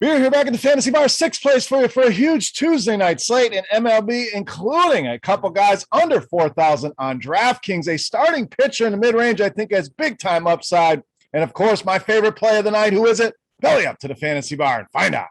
We're here back at the Fantasy Bar, sixth place for you for a huge Tuesday night slate in MLB, including a couple guys under 4,000 on DraftKings. A starting pitcher in the mid-range, I think, has big-time upside. And, of course, my favorite play of the night. Who is it? Belly up to the Fantasy Bar and find out.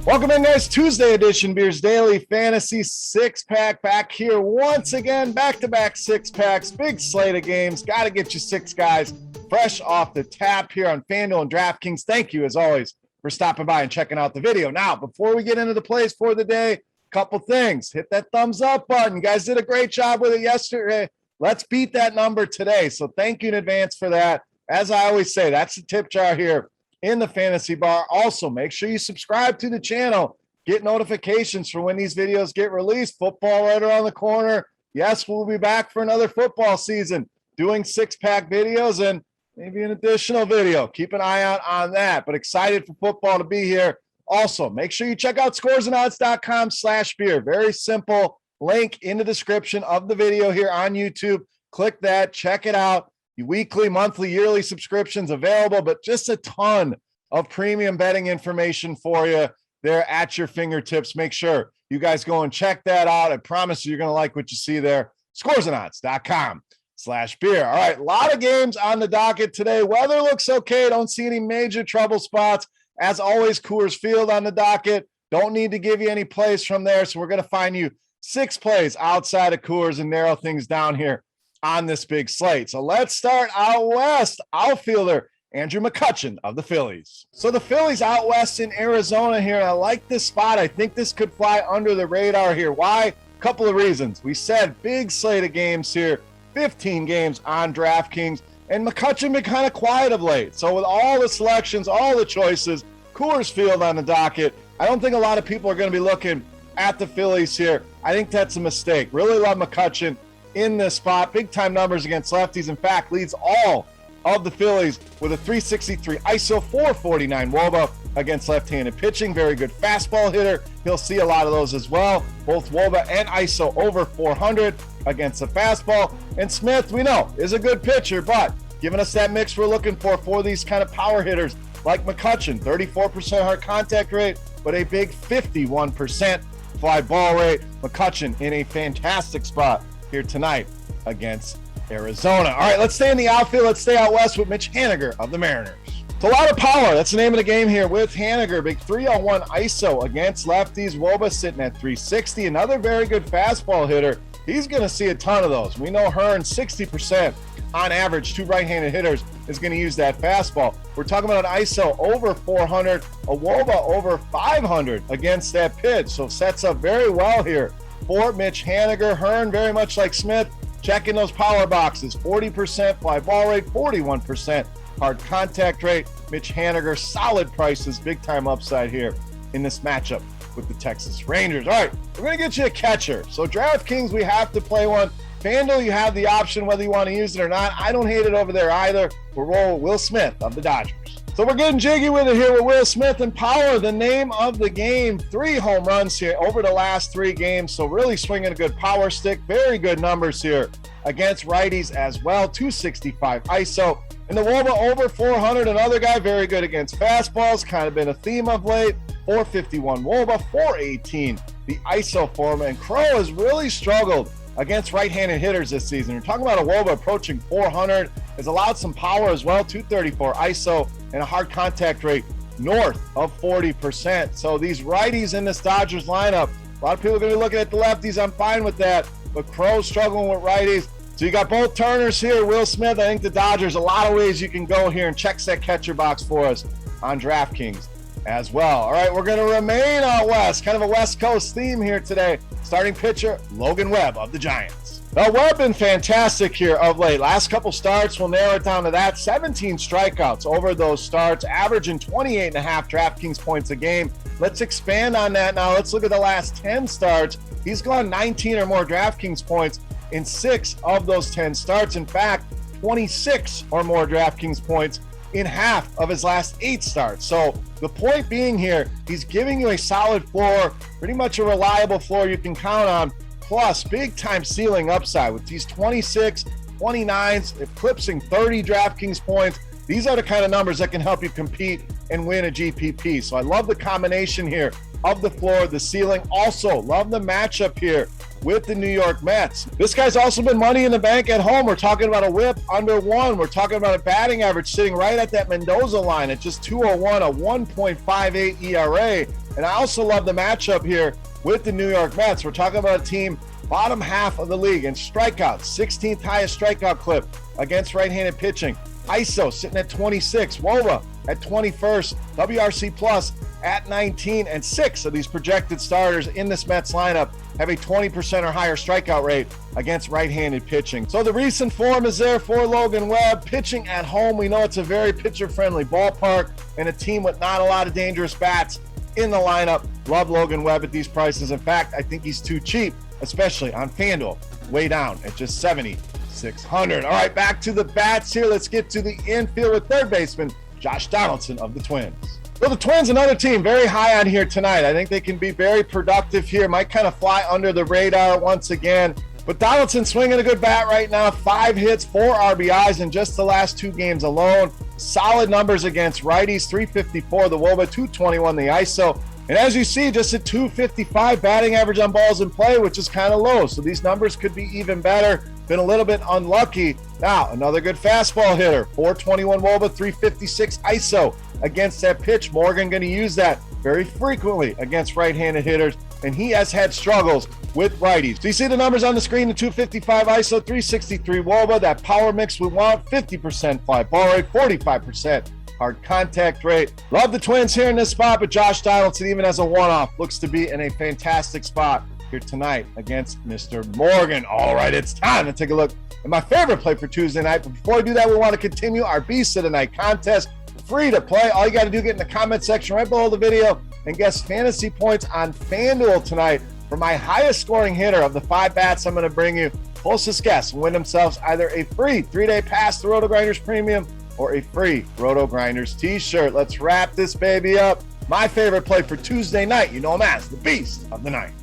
Welcome in, guys. Tuesday edition, Beers Daily Fantasy six-pack back here once again. Back-to-back six-packs, big slate of games. Got to get you six guys fresh off the tap here on FanDuel and DraftKings. Thank you, as always, for stopping by and checking out the video. Now, before we get into the plays for the day, couple things. Hit that thumbs up button. You guys did a great job with it yesterday. Let's beat that number today. So thank you in advance for that. As I always say, that's the tip jar here in the Fantasy Bar. Also, make sure you subscribe to the channel. Get notifications for when these videos get released. Football right around the corner. Yes, we'll be back for another football season, doing six-pack videos and maybe an additional video. Keep an eye out on that, but excited for football to be here. Also, make sure you check out scoresandodds.com/beer. Very simple link in the description of the video here on YouTube. Click that, check it out. Weekly, monthly, yearly subscriptions available, but just a ton of premium betting information for you there at your fingertips. Make sure you guys go and check that out. I promise you're going to like what you see there. scoresandodds.com/beer. All right, a lot of games on the docket today. Weather looks okay. Don't see any major trouble spots. As always, Coors Field on the docket. Don't need to give you any plays from there, so we're going to find you six plays outside of Coors and narrow things down here on this big slate. So let's start out west. Outfielder Andrew McCutchen of the Phillies. So the Phillies out west in Arizona here. I like this spot. I think this could fly under the radar here. Why? Couple of reasons. We said big slate of games here, 15 games on DraftKings, and McCutchen been kind of quiet of late. So with all the selections, all the choices, Coors Field on the docket, I don't think a lot of people are going to be looking at the Phillies here. I think that's a mistake. Really love McCutchen in this spot. Big time numbers against lefties. In fact, leads all of the Phillies with a 363 ISO, 449 WOBA against left-handed pitching. Very good fastball hitter. He'll see a lot of those as well. Both WOBA and ISO over 400 against the fastball. And Smith, we know, is a good pitcher, but giving us that mix we're looking for these kind of power hitters like McCutchen. 34% hard contact rate, but a big 51% fly ball rate. McCutchen in a fantastic spot here tonight against Arizona. All right, let's stay in the outfield. Let's stay out west with Mitch Haniger of the Mariners. It's a lot of power. That's the name of the game here with Haniger. Big 301 ISO against lefties. WOBA sitting at 360. Another very good fastball hitter. He's going to see a ton of those. We know Hearn, 60% on average, two right-handed hitters, is going to use that fastball. We're talking about an ISO over 400, a WOBA over 500 against that pitch. So sets up very well here for Mitch Haniger. Hearn, very much like Smith, checking those power boxes. 40% fly ball rate, 41% hard contact rate. Mitch Haniger, solid prices, big time upside here in this matchup with the Texas Rangers. All right, we're going to get you a catcher. So DraftKings, we have to play one. FanDuel, you have the option whether you want to use it or not. I don't hate it over there either. We're rolling Will Smith of the Dodgers. So we're getting jiggy with it here with Will Smith and power, the name of the game. 3 home runs here over the last 3 games. So really swinging a good power stick. Very good numbers here against righties as well. 265 ISO. And the WOBA over 400. Another guy very good against fastballs. Kind of been a theme of late. 451 WOBA, 418 the ISO for him. And Crow has really struggled against right-handed hitters this season. You're talking about a WOBA approaching 400. Has allowed some power as well, 234 ISO, and a hard contact rate north of 40%. So these righties in this Dodgers lineup, a lot of people are going to be looking at the lefties. I'm fine with that, but Crow's struggling with righties. So you got both Turners here, Will Smith. I think the Dodgers, a lot of ways you can go here and check that catcher box for us on DraftKings as well. All right, we're going to remain out west, kind of a West Coast theme here today. Starting pitcher, Logan Webb of the Giants. Now, Webb been fantastic here of late. Last couple starts, we'll narrow it down to that. 17 strikeouts over those starts, averaging 28.5 DraftKings points a game. Let's expand on that now. Let's look at the last 10 starts. He's gone 19 or more DraftKings points in 6 of those 10 starts. In fact, 26 or more DraftKings points in half of his last 8 starts. So the point being here, he's giving you a solid floor, pretty much a reliable floor you can count on, plus big time ceiling upside with these 26, 29s, eclipsing 30 DraftKings points. These are the kind of numbers that can help you compete and win a GPP. So I love the combination here of the floor, the ceiling. Also, love the matchup here with the New York Mets. This guy's also been money in the bank at home. We're talking about a whip under 1. We're talking about a batting average sitting right at that Mendoza line at just 201, a 1.58 ERA. And I also love the matchup here with the New York Mets. We're talking about a team bottom half of the league in strikeouts, 16th highest strikeout clip against right-handed pitching. ISO sitting at 26, WOBA at 21st, WRC plus at 19, and 6 of these projected starters in this Mets lineup have a 20% or higher strikeout rate against right-handed pitching. So the recent form is there for Logan Webb. Pitching at home, we know it's a very pitcher-friendly ballpark and a team with not a lot of dangerous bats in the lineup. Love Logan Webb at these prices. In fact, I think he's too cheap, especially on FanDuel, way down at just 7,600. All right, back to the bats here. Let's get to the infield with third baseman Josh Donaldson of the Twins. Well, the Twins, another team very high on here tonight. I think they can be very productive here. Might kind of fly under the radar once again. But Donaldson swinging a good bat right now. 5 hits, 4 RBIs in just the last 2 games alone. Solid numbers against righties. 354 the WOBA, 221 the ISO. And as you see, just a 255 batting average on balls in play, which is kind of low. So these numbers could be even better. Been a little bit unlucky. Now, another good fastball hitter. 421 WOBA, 356 ISO against that pitch. Morgan going to use that very frequently against right-handed hitters, and he has had struggles with righties. So you see the numbers on the screen, the 255 ISO, 363 WOBA, that power mix we want, 50% fly ball rate, 45% hard contact rate. Love the Twins here in this spot, but Josh Donaldson, even as a one-off, looks to be in a fantastic spot here tonight against Mr. Morgan. All right, it's time to take a look at my favorite play for Tuesday night. But before I do that, we want to continue our Beast of the Night contest. Free to play. All you got to do, get in the comment section right below the video and guess fantasy points on FanDuel tonight for my highest scoring hitter of the 5 bats I'm going to bring you. Closest guess will win themselves either a free 3-day pass to RotoGrinders Premium or a free RotoGrinders t-shirt. Let's wrap this baby up. My favorite play for Tuesday night, you know him as the Beast of the Night.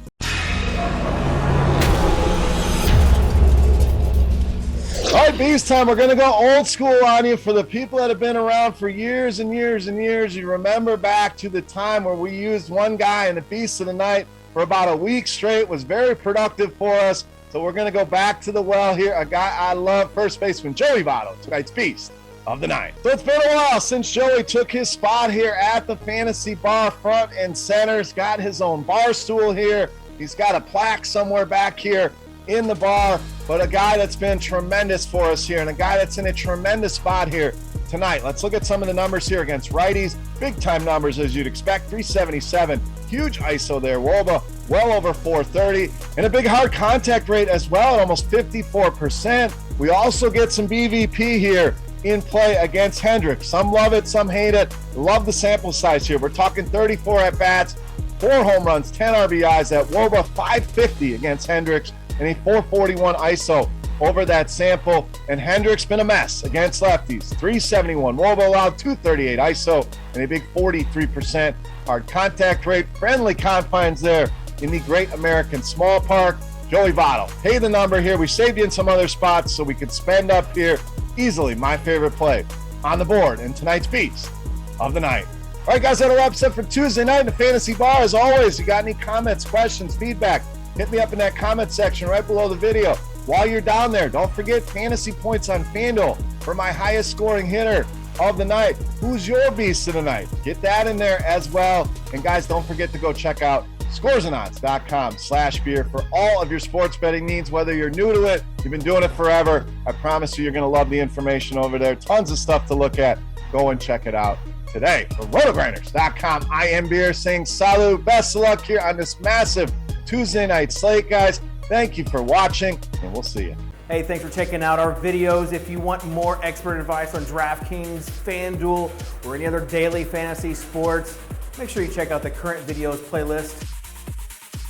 All right, Beast time. We're going to go old school on you. For the people that have been around for years and years and years, you remember back to the time where we used one guy in the Beast of the Night for about a week straight. It was very productive for us. So we're going to go back to the well here. A guy I love, first baseman Joey VOTTO, tonight's Beast of the Night. So it's been a while since Joey took his spot here at the fantasy bar, front and center. He's got his own bar stool here. He's got a plaque somewhere back here in the bar, but a guy that's been tremendous for us here and a guy that's in a tremendous spot here tonight. Let's look at some of the numbers here against righties. Big time numbers as you'd expect. 377, huge ISO there. WOBA well over 430, and a big hard contact rate as well at almost 54%. We also get some BVP here in play against Hendricks. Some love it, some hate it. Love the sample size here. We're talking 34 at bats, 4 home runs, 10 RBIs at WOBA, 550 against Hendricks, and a 441 ISO over that sample. And Hendricks been a mess against lefties. 371 WOBA allowed, 238 ISO, and a big 43% hard contact rate. Friendly confines there in the Great American Small Park. Joey VOTTO, pay the number here. We saved you in some other spots so we could spend up here. Easily my favorite play on the board in tonight's Beast of the Night. All right, guys, that'll wrap us up for Tuesday night in the Fantasy Bar. As always, you got any comments, questions, feedback, hit me up in that comment section right below the video. While you're down there, don't forget fantasy points on FanDuel for my highest scoring hitter of the night. Who's your Beast of the Night? Get that in there as well. And guys, don't forget to go check out scoresandodds.com/beer for all of your sports betting needs, whether you're new to it, you've been doing it forever. I promise you're going to love the information over there. Tons of stuff to look at. Go and check it out today. For RotoGrinders.com, I am Beer saying salute. Best of luck here on this massive Tuesday night slate, guys. Thank you for watching, and we'll see you. Hey, thanks for checking out our videos. If you want more expert advice on DraftKings, FanDuel, or any other daily fantasy sports, make sure you check out the current videos playlist